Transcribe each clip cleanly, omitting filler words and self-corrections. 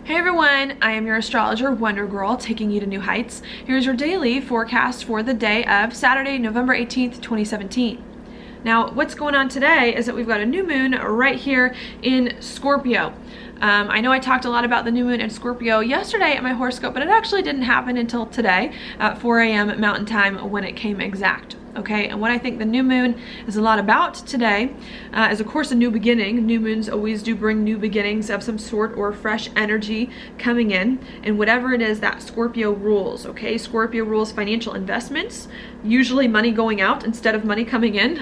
Hey everyone, I am your astrologer, Wonder Girl, taking you to new heights. Here's your daily forecast for the day of Saturday, November 18th, 2017. Now, what's going on today is that we've got a new moon right here in Scorpio. I know I talked a lot about the new moon in Scorpio yesterday at my horoscope, but it actually didn't happen until today at 4 a.m. Mountain Time when it came exact. Okay, and what I think the new moon is a lot about today is, of course, a new beginning. New moons always do bring new beginnings of some sort or fresh energy coming in, and whatever it is that Scorpio rules. Okay, Scorpio rules financial investments, usually money going out instead of money coming in.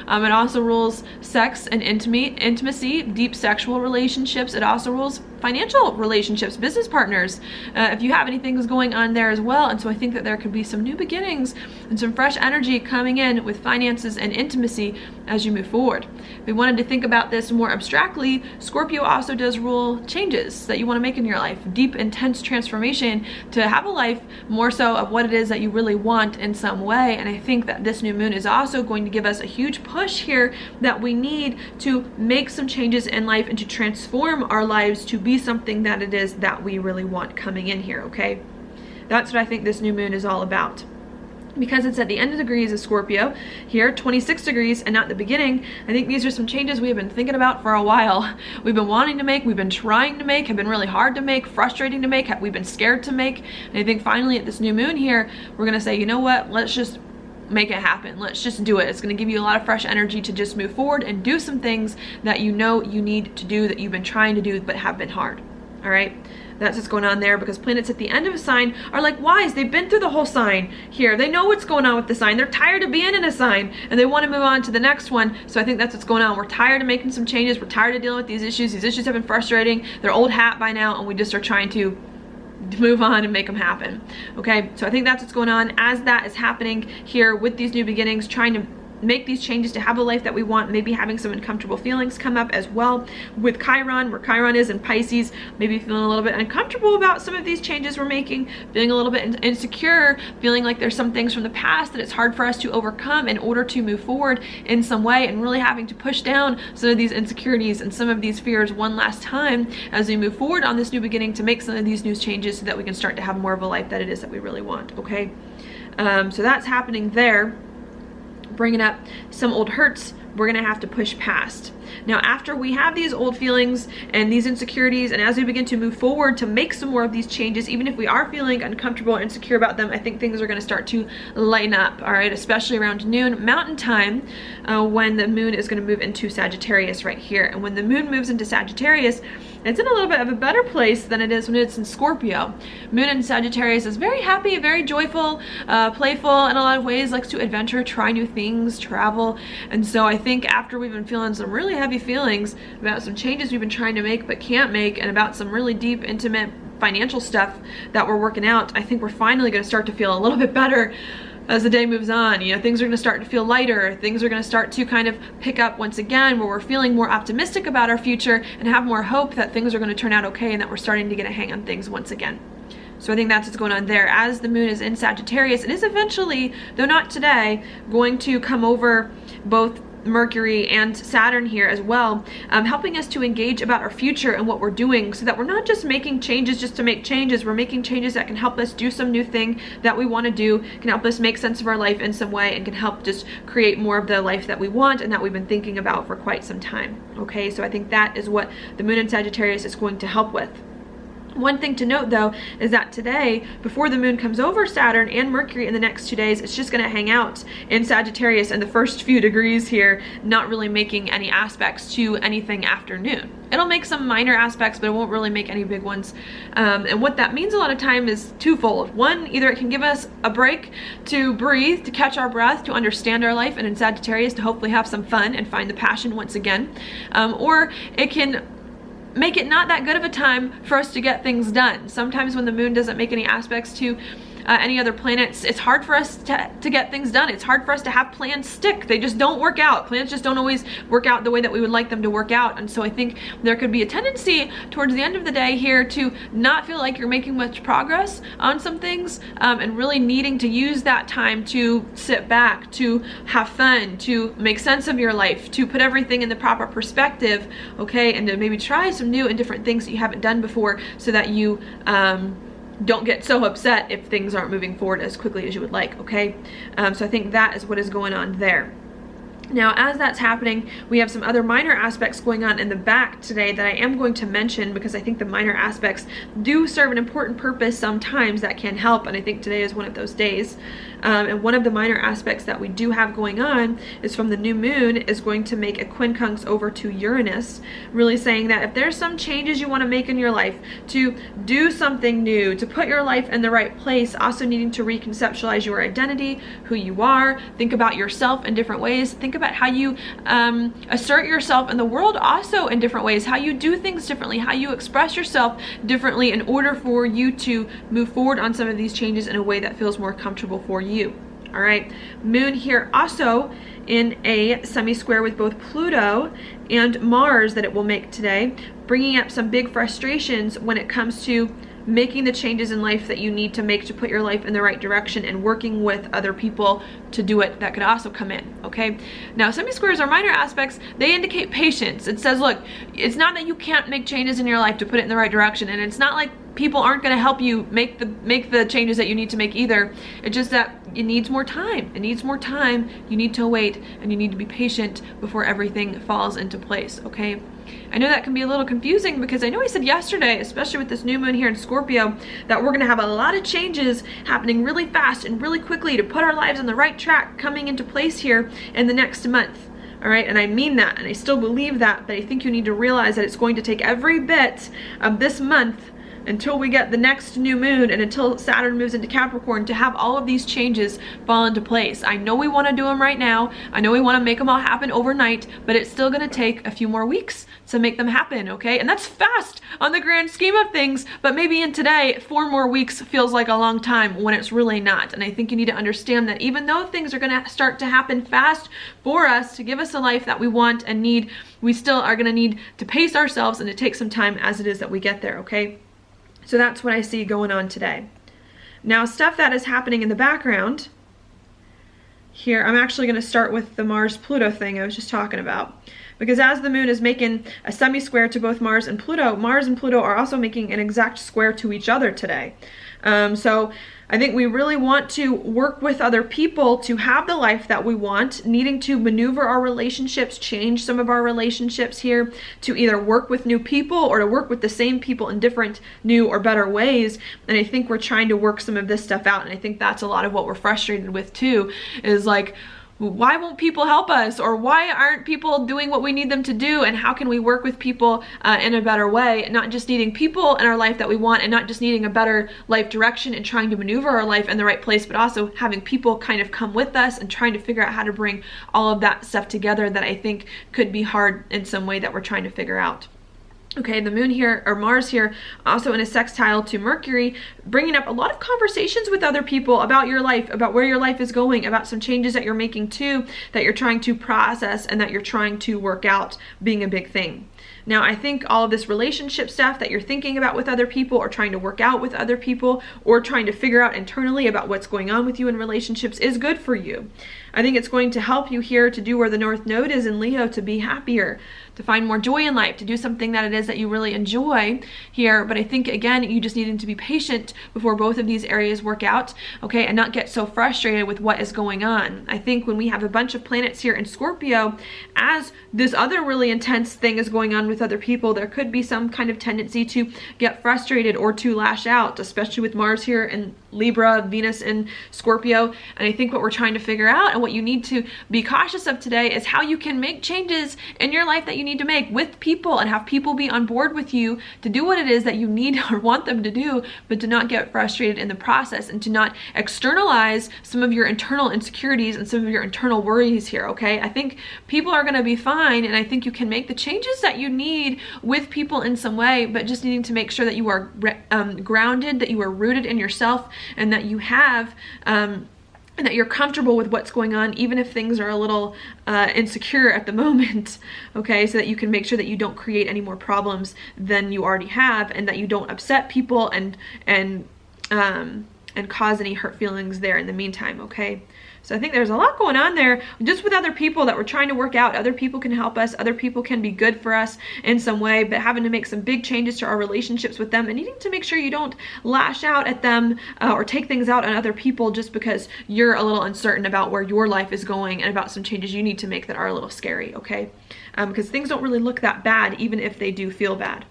It also rules sex and intimacy, deep sexual relationships. It also rules financial relationships, business partners, if you have anything going on there as well. And so I think that there could be some new beginnings and some fresh energy coming in with finances and intimacy as you move forward. If we wanted to think about this more abstractly, Scorpio also does rule changes that you want to make in your life, deep, intense transformation to have a life more so of what it is that you really want in some way. And I think that this new moon is also going to give us a huge push here that we need to make some changes in life and to transform our lives to be something that it is that we really want coming in here. Okay, that's what I think this new moon is all about, because it's at the end of degrees of Scorpio here, 26 degrees, and not the beginning. I think these are some changes we have been thinking about for a while. We've been wanting to make, we've been trying to make, have been really hard to make, frustrating to make, we've been scared to make. And I think finally at this new moon here, we're gonna say, you know what, let's just make it happen. Let's just do it. It's going to give you a lot of fresh energy to just move forward and do some things that you know you need to do, that you've been trying to do but have been hard. All right, that's what's going on there, because planets at the end of a sign are like wise. They've been through the whole sign here. They know what's going on with the sign. They're tired of being in a sign and they want to move on to the next one. So I think that's what's going on. We're tired of making some changes. We're tired of dealing with these issues. These issues have been frustrating. They're old hat by now, and we just are trying to move on and make them happen. Okay, so I think that's what's going on as that is happening here with these new beginnings, trying to make these changes to have a life that we want, maybe having some uncomfortable feelings come up as well with Chiron, where Chiron is in Pisces, maybe feeling a little bit uncomfortable about some of these changes we're making, feeling a little bit insecure, feeling like there's some things from the past that it's hard for us to overcome in order to move forward in some way, and really having to push down some of these insecurities and some of these fears one last time as we move forward on this new beginning to make some of these new changes so that we can start to have more of a life that it is that we really want. Okay, so that's happening there, bringing up some old hurts we're gonna have to push past. Now, after we have these old feelings and these insecurities, and as we begin to move forward to make some more of these changes, even if we are feeling uncomfortable or insecure about them, I think things are gonna start to lighten up, all right, especially around noon Mountain Time, when the moon is gonna move into Sagittarius right here. And when the moon moves into Sagittarius, it's in a little bit of a better place than it is when it's in Scorpio. Moon in Sagittarius is very happy, very joyful, playful in a lot of ways, likes to adventure, try new things, travel. And so I think after we've been feeling some really heavy feelings about some changes we've been trying to make but can't make, and about some really deep, intimate financial stuff that we're working out, I think we're finally going to start to feel a little bit better as the day moves on. You know, things are going to start to feel lighter. Things are going to start to kind of pick up once again, where we're feeling more optimistic about our future and have more hope that things are going to turn out okay, and that we're starting to get a hang on things once again. So I think that's what's going on there. As the moon is in Sagittarius, it is eventually, though not today, going to come over both Mercury and Saturn here as well, helping us to engage about our future and what we're doing, so that we're not just making changes just to make changes. We're making changes that can help us do some new thing that we want to do, can help us make sense of our life in some way, and can help just create more of the life that we want and that we've been thinking about for quite some time. Okay, so I think that is what the moon in Sagittarius is going to help with. One thing to note though is that today, before the moon comes over Saturn and Mercury in the next 2 days, it's just going to hang out in Sagittarius in the first few degrees here, not really making any aspects to anything after noon. It'll make some minor aspects, but it won't really make any big ones. And what that means a lot of time is twofold. One, either it can give us a break to breathe, to catch our breath, to understand our life, and in Sagittarius to hopefully have some fun and find the passion once again. Or it can make it not that good of a time for us to get things done. Sometimes when the moon doesn't make any aspects to any other planets, it's hard for us to get things done. It's hard for us to have plans stick. They just don't work out. Plans just don't always work out the way that we would like them to work out. And so I think there could be a tendency towards the end of the day here to not feel like you're making much progress on some things, and really needing to use that time to sit back, to have fun, to make sense of your life, to put everything in the proper perspective, okay, and to maybe try some new and different things that you haven't done before, so that you don't get so upset if things aren't moving forward as quickly as you would like, okay? So I think that is what is going on there. Now, as that's happening, we have some other minor aspects going on in the back today that I am going to mention, because I think the minor aspects do serve an important purpose sometimes that can help, and I think today is one of those days. And one of the minor aspects that we do have going on is from the new moon is going to make a quincunx over to Uranus, really saying that if there's some changes you want to make in your life, to do something new, to put your life in the right place, also needing to reconceptualize your identity, who you are, think about yourself in different ways, think about how you assert yourself in the world also in different ways, how you do things differently, how you express yourself differently in order for you to move forward on some of these changes in a way that feels more comfortable for you. All right, moon here also in a semi-square with both Pluto and Mars that it will make today, bringing up some big frustrations when it comes to making the changes in life that you need to make to put your life in the right direction, and working with other people to do it. That could also come in, okay? Now, semi-squares are minor aspects. They indicate patience. It says, look, it's not that you can't make changes in your life to put it in the right direction, and it's not like people aren't going to help you make the changes that you need to make either. It's just that it needs more time. It needs more time. You need to wait, and you need to be patient before everything falls into place, okay? I know that can be a little confusing, because I know I said yesterday, especially with this new moon here in Scorpio, that we're going to have a lot of changes happening really fast and really quickly to put our lives on the right track coming into place here in the next month. All right, and I mean that, and I still believe that, but I think you need to realize that it's going to take every bit of this month until we get the next new moon and until Saturn moves into Capricorn to have all of these changes fall into place. I know we want to do them right now. I know we want to make them all happen overnight, but it's still going to take a few more weeks to make them happen, okay? And that's fast on the grand scheme of things, but maybe in today, 4 more weeks feels like a long time when it's really not. And I think you need to understand that even though things are going to start to happen fast for us to give us a life that we want and need, we still are going to need to pace ourselves and to take some time as it is that we get there, okay? So that's what I see going on today. Now, stuff that is happening in the background here, I'm actually going to start with the Mars-Pluto thing I was just talking about. Because as the moon is making a semi-square to both Mars and Pluto are also making an exact square to each other today. So I think we really want to work with other people to have the life that we want, needing to maneuver our relationships, change some of our relationships here, to either work with new people or to work with the same people in different, new, or better ways. And I think we're trying to work some of this stuff out. And I think that's a lot of what we're frustrated with too, is like, why won't people help us? Or why aren't people doing what we need them to do? And how can we work with people in a better way? Not just needing people in our life that we want, and not just needing a better life direction and trying to maneuver our life in the right place, but also having people kind of come with us and trying to figure out how to bring all of that stuff together that I think could be hard in some way that we're trying to figure out. Okay, the moon here, or Mars here, also in a sextile to Mercury, bringing up a lot of conversations with other people about your life, about where your life is going, about some changes that you're making too, that you're trying to process and that you're trying to work out being a big thing. Now, I think all of this relationship stuff that you're thinking about with other people, or trying to work out with other people, or trying to figure out internally about what's going on with you in relationships is good for you. I think it's going to help you here to do where the North Node is in Leo, to be happier, to find more joy in life, to do something that it is that you really enjoy here. But I think, again, you just need to be patient before both of these areas work out, okay, and not get so frustrated with what is going on. I think when we have a bunch of planets here in Scorpio, as this other really intense thing is going on with other people, there could be some kind of tendency to get frustrated or to lash out, especially with Mars here in Libra, Venus in Scorpio. And I think what we're trying to figure out and what you need to be cautious of today is how you can make changes in your life that you need to make with people, and have people be on board with you to do what it is that you need or want them to do, but to not get frustrated in the process, and to not externalize some of your internal insecurities and some of your internal worries here, okay? I think people are going to be fine, and I think you can make the changes that you need with people in some way, but just needing to make sure that you are grounded, that you are rooted in yourself, and that you have and that you're comfortable with what's going on, even if things are a little insecure at the moment, okay? So that you can make sure that you don't create any more problems than you already have, and that you don't upset people and cause any hurt feelings there in the meantime, okay? So I think there's a lot going on there just with other people that we're trying to work out. Other people can help us. Other people can be good for us in some way, but having to make some big changes to our relationships with them and needing to make sure you don't lash out at them or take things out on other people just because you're a little uncertain about where your life is going and about some changes you need to make that are a little scary, okay? Because things don't really look that bad, even if they do feel bad.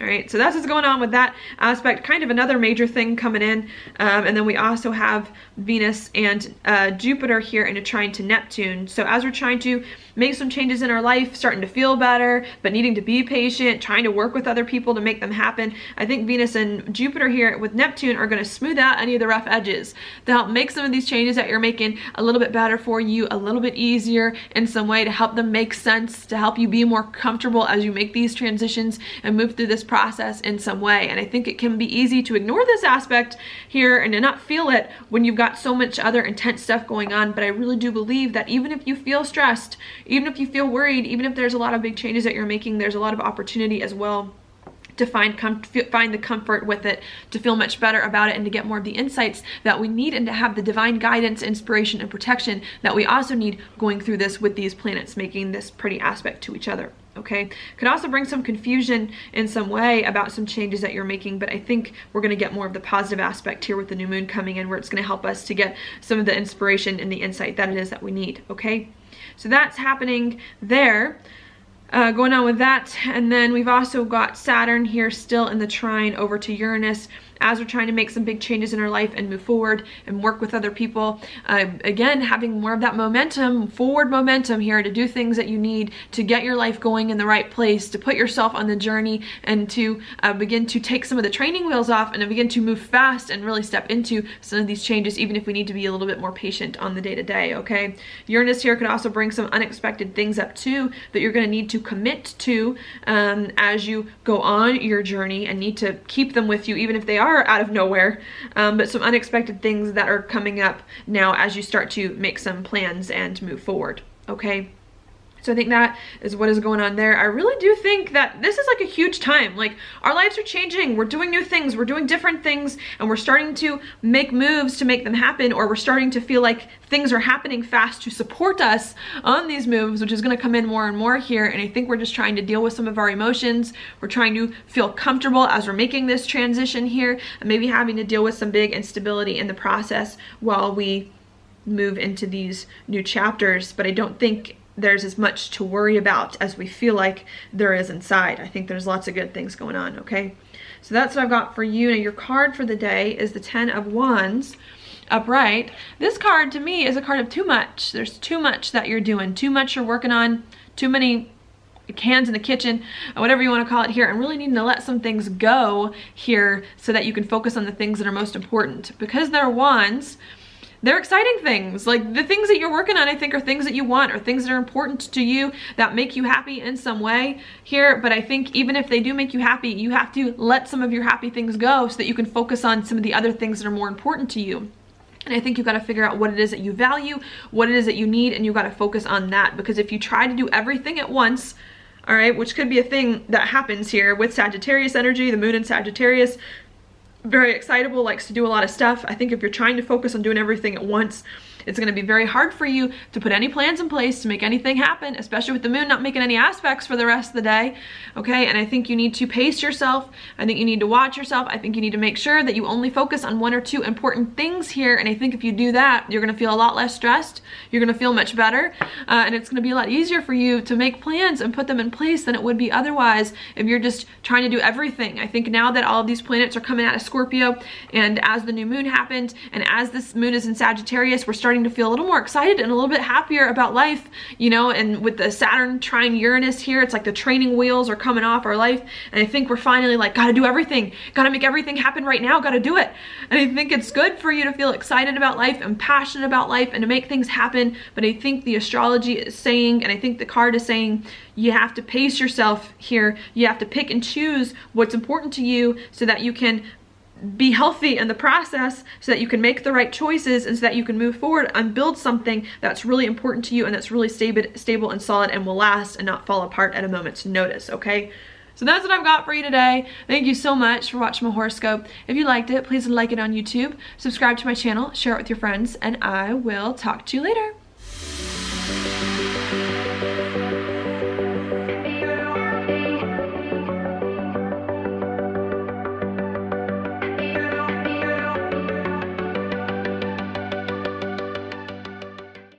All right, so that's what's going on with that aspect. Kind of another major thing coming in. And then we also have Venus and Jupiter here in a trine to Neptune. So as we're trying to make some changes in our life, starting to feel better, but needing to be patient, trying to work with other people to make them happen, I think Venus and Jupiter here with Neptune are going to smooth out any of the rough edges to help make some of these changes that you're making a little bit better for you, a little bit easier in some way, to help them make sense, to help you be more comfortable as you make these transitions and move through this process in some way. And I think it can be easy to ignore this aspect here and to not feel it when you've got so much other intense stuff going on. But I really do believe that even if you feel stressed, even if you feel worried, even if there's a lot of big changes that you're making, there's a lot of opportunity as well to find the comfort with it, to feel much better about it, and to get more of the insights that we need, and to have the divine guidance, inspiration, and protection that we also need going through this with these planets making this pretty aspect to each other. Okay, could also bring some confusion in some way about some changes that you're making, but I think we're going to get more of the positive aspect here with the new moon coming in, where it's going to help us to get some of the inspiration and the insight that it is that we need. Okay, so that's happening there. Going on with that. And then we've also got Saturn here still in the trine over to Uranus as we're trying to make some big changes in our life and move forward and work with other people. Again, having more of that momentum, forward momentum here to do things that you need to get your life going in the right place, to put yourself on the journey, and to begin to take some of the training wheels off and to begin to move fast and really step into some of these changes, even if we need to be a little bit more patient on the day-to-day, okay? Uranus here could also bring some unexpected things up too that you're going to need to commit to as you go on your journey, and need to keep them with you even if they are out of nowhere, but some unexpected things that are coming up now as you start to make some plans and move forward, okay? So I think that is what is going on there. I really do think that this is like a huge time. Like, our lives are changing. We're doing new things. We're doing different things, and we're starting to make moves to make them happen, or we're starting to feel like things are happening fast to support us on these moves, which is going to come in more and more here. And I think we're just trying to deal with some of our emotions. We're trying to feel comfortable as we're making this transition here, and maybe having to deal with some big instability in the process while we move into these new chapters. But I don't think there's as much to worry about as we feel like there is inside. I think there's lots of good things going on, okay? So that's what I've got for you. Now, your card for the day is the 10 of Wands upright. This card to me is a card of too much. There's too much that you're doing, too much you're working on, too many hands in the kitchen, whatever you want to call it here, and really needing to let some things go here so that you can focus on the things that are most important. Because they're Wands, they're exciting things. Like, the things that you're working on, I think, are things that you want, or things that are important to you, that make you happy in some way here. But I think even if they do make you happy, you have to let some of your happy things go so that you can focus on some of the other things that are more important to you. And I think you've got to figure out what it is that you value, what it is that you need, and you've got to focus on that. Because if you try to do everything at once, all right, which could be a thing that happens here with Sagittarius energy, the moon in Sagittarius, very excitable, likes to do a lot of stuff. I think if you're trying to focus on doing everything at once, it's going to be very hard for you to put any plans in place to make anything happen, especially with the moon not making any aspects for the rest of the day, okay? And I think you need to pace yourself. I think you need to watch yourself. I think you need to make sure that you only focus on one or two important things here. And I think if you do that, you're going to feel a lot less stressed. You're going to feel much better. And it's going to be a lot easier for you to make plans and put them in place than it would be otherwise if you're just trying to do everything. I think now that all of these planets are coming out of Scorpio, and as the new moon happened, and as this moon is in Sagittarius, we're starting starting to feel a little more excited and a little bit happier about life, you know, and with the Saturn trine Uranus here, it's like the training wheels are coming off our life, and I think we're finally like, gotta do everything, gotta make everything happen right now, gotta do it. And I think it's good for you to feel excited about life and passionate about life and to make things happen, but I think the astrology is saying, and I think the card is saying, you have to pace yourself here. You have to pick and choose what's important to you so that you can be healthy in the process, so that you can make the right choices, and so that you can move forward and build something that's really important to you and that's really stable and solid and will last and not fall apart at a moment's notice, okay? So that's what I've got for you today. Thank you so much for watching my horoscope. If you liked it, please like it on YouTube, subscribe to my channel, share it with your friends, and I will talk to you later.